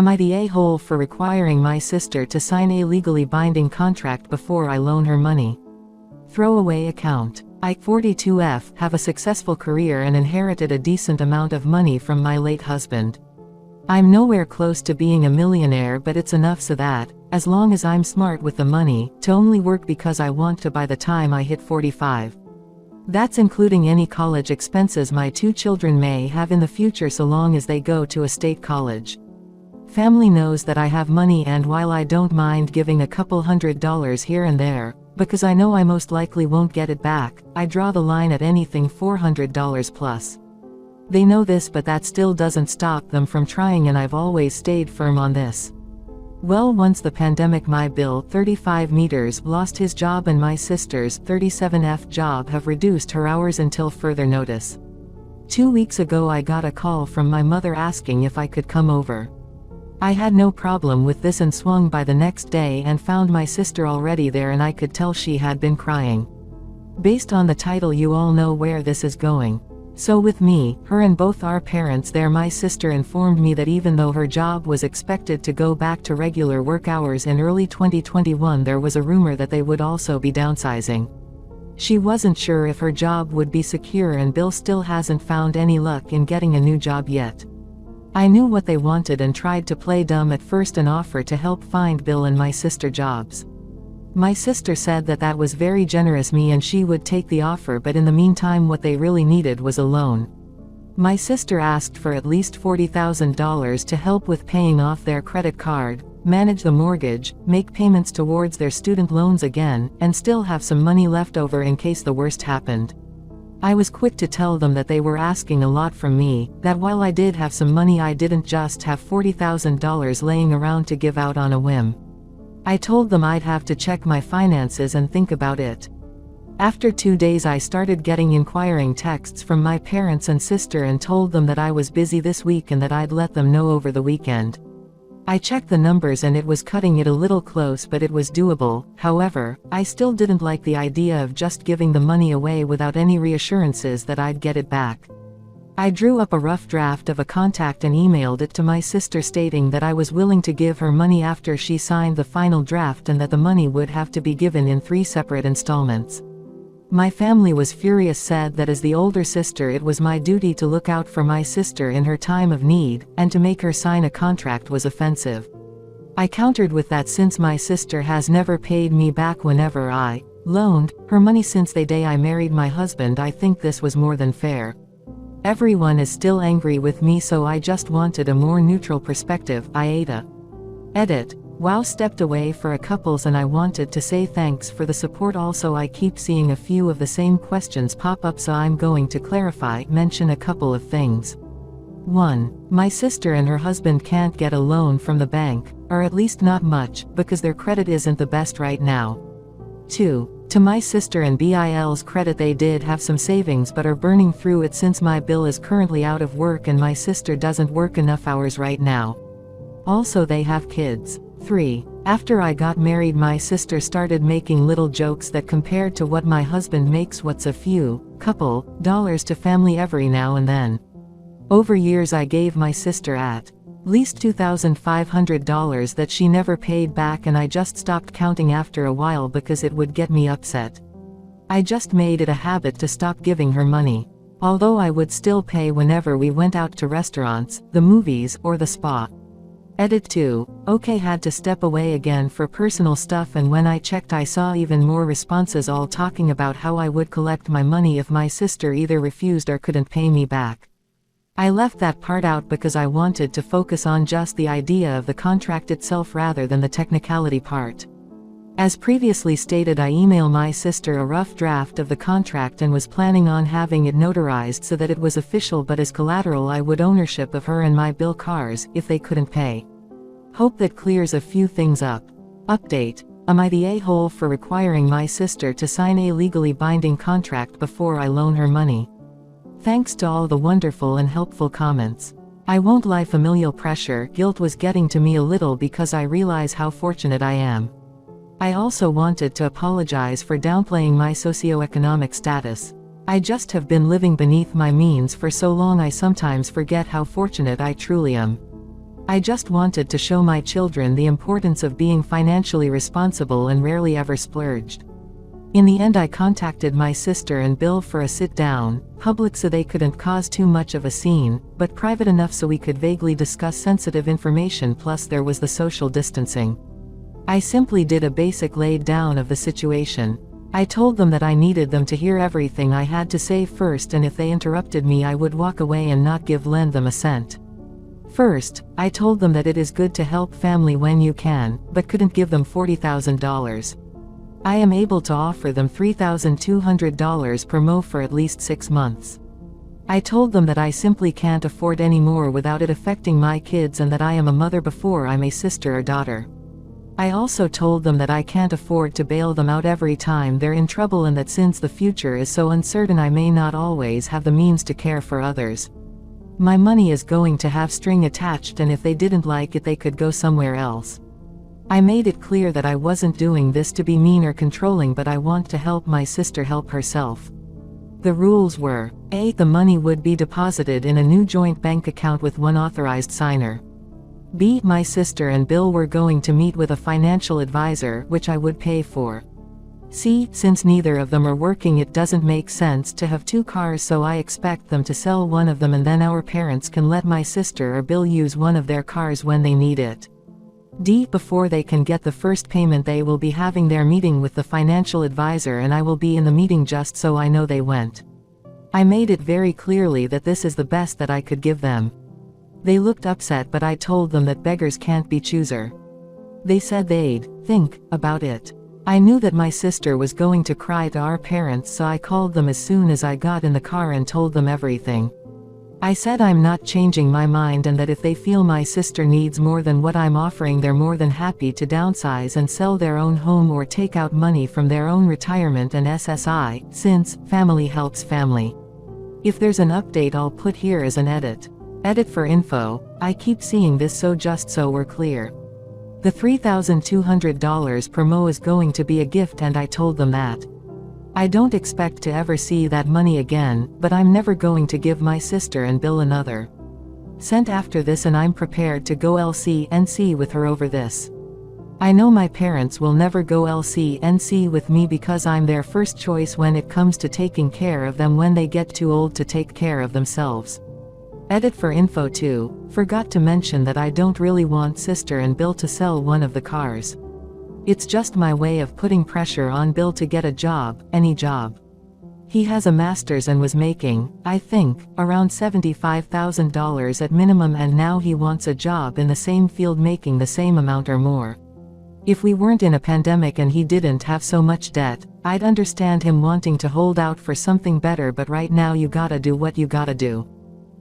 Am I the a-hole for requiring my sister to sign a legally binding contract before I loan her money? Throwaway account. I, 42F, have a successful career and inherited a decent amount of money from my late husband. I'm nowhere close to being a millionaire, but it's enough so that, as long as I'm smart with the money, to only work because I want to by the time I hit 45. That's including any college expenses my 2 children may have in the future so long as they go to a state college. Family knows that I have money, and while I don't mind giving a couple $100 here and there, because I know I most likely won't get it back, I draw the line at anything $400 plus. They know this, but that still doesn't stop them from trying, and I've always stayed firm on this. Well, once the pandemic, my Bill, 35 meters, lost his job, and my sister's 37F job have reduced her hours until further notice. 2 weeks ago I got a call from my mother asking if I could come over. I had no problem with this and swung by the next day and found my sister already there, and I could tell she had been crying. Based on the title, you all know where this is going. So with me, her, and both our parents there, my sister informed me that even though her job was expected to go back to regular work hours in early 2021, there was a rumor that they would also be downsizing. She wasn't sure if her job would be secure, and Bill still hasn't found any luck in getting a new job yet. I knew what they wanted and tried to play dumb at first and offer to help find Bill and my sister jobs. My sister said that that was very generous me and she would take the offer, but in the meantime what they really needed was a loan. My sister asked for at least $40,000 to help with paying off their credit card, manage the mortgage, make payments towards their student loans again, and still have some money left over in case the worst happened. I was quick to tell them that they were asking a lot from me, that while I did have some money, I didn't just have $40,000 laying around to give out on a whim. I told them I'd have to check my finances and think about it. After 2 days I started getting inquiring texts from my parents and sister and told them that I was busy this week and that I'd let them know over the weekend. I checked the numbers and it was cutting it a little close, but it was doable. However, I still didn't like the idea of just giving the money away without any reassurances that I'd get it back. I drew up a rough draft of a contract and emailed it to my sister stating that I was willing to give her money after she signed the final draft and that the money would have to be given in 3 separate installments. My family was furious, said that as the older sister it was my duty to look out for my sister in her time of need, and to make her sign a contract was offensive. I countered with that since my sister has never paid me back whenever I loaned her money since the day I married my husband, I think this was more than fair. Everyone is still angry with me, so I just wanted a more neutral perspective. Aida. Edit. Wow, stepped away for a couples, and I wanted to say thanks for the support. Also, I keep seeing a few of the same questions pop up, so I'm going to mention a couple of things. 1. My sister and her husband can't get a loan from the bank, or at least not much, because their credit isn't the best right now. 2. To my sister and Bill's credit, they did have some savings but are burning through it since my Bill is currently out of work and my sister doesn't work enough hours right now. Also, they have kids. 3. After I got married, my sister started making little jokes that compared to what my husband makes, what's a couple dollars to family every now and then. Over years I gave my sister at least $2,500 that she never paid back, and I just stopped counting after a while because it would get me upset. I just made it a habit to stop giving her money. Although I would still pay whenever we went out to restaurants, the movies, or the spa. Edit 2. Okay, had to step away again for personal stuff, and when I checked I saw even more responses all talking about how I would collect my money if my sister either refused or couldn't pay me back. I left that part out because I wanted to focus on just the idea of the contract itself rather than the technicality part. As previously stated, I emailed my sister a rough draft of the contract and was planning on having it notarized so that it was official, but as collateral I would ownership of her and my Bill cars if they couldn't pay. Hope that clears a few things up. Update. Am I the a-hole for requiring my sister to sign a legally binding contract before I loan her money? Thanks to all the wonderful and helpful comments. I won't lie, familial pressure, guilt was getting to me a little because I realize how fortunate I am. I also wanted to apologize for downplaying my socioeconomic status. I just have been living beneath my means for so long I sometimes forget how fortunate I truly am. I just wanted to show my children the importance of being financially responsible and rarely ever splurged. In the end I contacted my sister and Bill for a sit-down, public so they couldn't cause too much of a scene, but private enough so we could vaguely discuss sensitive information, plus there was the social distancing. I simply did a basic laid down of the situation. I told them that I needed them to hear everything I had to say first, and if they interrupted me I would walk away and not lend them a cent. First, I told them that it is good to help family when you can, but couldn't give them $40,000. I am able to offer them $3,200 per mo for at least 6 months. I told them that I simply can't afford any more without it affecting my kids, and that I am a mother before I'm a sister or daughter. I also told them that I can't afford to bail them out every time they're in trouble, and that since the future is so uncertain I may not always have the means to care for others. My money is going to have string attached, and if they didn't like it they could go somewhere else. I made it clear that I wasn't doing this to be mean or controlling, but I want to help my sister help herself. The rules were: A. The money would be deposited in a new joint bank account with one authorized signer. B. My sister and Bill were going to meet with a financial advisor, which I would pay for. C. Since neither of them are working it doesn't make sense to have 2 cars, so I expect them to sell one of them and then our parents can let my sister or Bill use one of their cars when they need it. D. Before they can get the first payment they will be having their meeting with the financial advisor, and I will be in the meeting just so I know they went. I made it very clearly that this is the best that I could give them. They looked upset, but I told them that beggars can't be chooser. They said they'd think about it. I knew that my sister was going to cry to our parents, so I called them as soon as I got in the car and told them everything. I said I'm not changing my mind, and that if they feel my sister needs more than what I'm offering they're more than happy to downsize and sell their own home or take out money from their own retirement and SSI, since family helps family. If there's an update I'll put here as an edit. Edit for info. I keep seeing this, so just so we're clear. The $3,200 per mo is going to be a gift, and I told them that. I don't expect to ever see that money again, but I'm never going to give my sister and Bill another cent after this, and I'm prepared to go LC&C with her over this. I know my parents will never go LC&C with me because I'm their first choice when it comes to taking care of them when they get too old to take care of themselves. Edit for info too. Forgot to mention that I don't really want sister and Bill to sell one of the cars. It's just my way of putting pressure on Bill to get a job, any job. He has a master's and was making, I think, around $75,000 at minimum, and now he wants a job in the same field making the same amount or more. If we weren't in a pandemic and he didn't have so much debt, I'd understand him wanting to hold out for something better, but right now you gotta do what you gotta do.